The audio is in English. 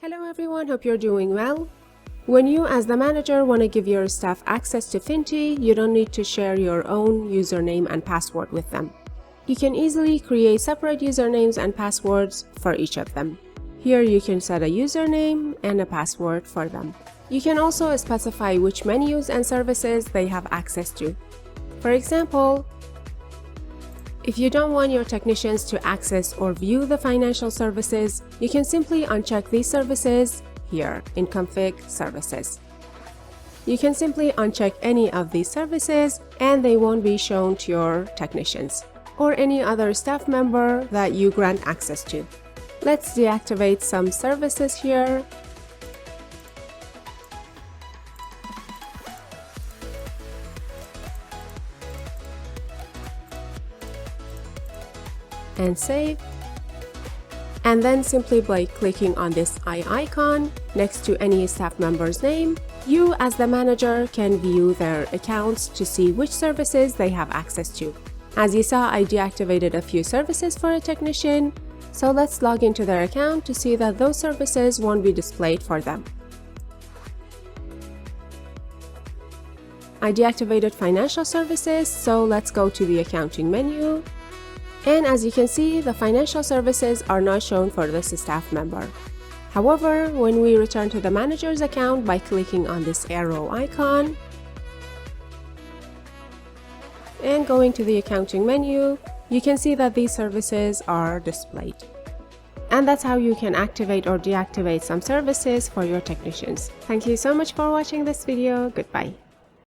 Hello everyone, hope you're doing well. When you as the manager want to give your staff access to Finty, you don't need to share your own username and password with them. You can easily create separate usernames and passwords for each of them. Here you can set a username and a password for them. You can also specify which menus and services they have access to. For example, if you don't want your technicians to access or view the financial services, you can simply uncheck these services here in Config Services. You can simply uncheck any of these services and they won't be shown to your technicians or any other staff member that you grant access to. Let's deactivate some services here. And save. And then simply by clicking on this eye icon next to any staff member's name, you as the manager can view their accounts to see which services they have access to. As you saw, I deactivated a few services for a technician, so let's log into their account to see that those services won't be displayed for them. I deactivated financial services, so let's go to the accounting menu. And as you can see, the financial services are not shown for this staff member. However, when we return to the manager's account by clicking on this arrow icon and going to the accounting menu, you can see that these services are displayed. And that's how you can activate or deactivate some services for your technicians. Thank you so much for watching this video. Goodbye.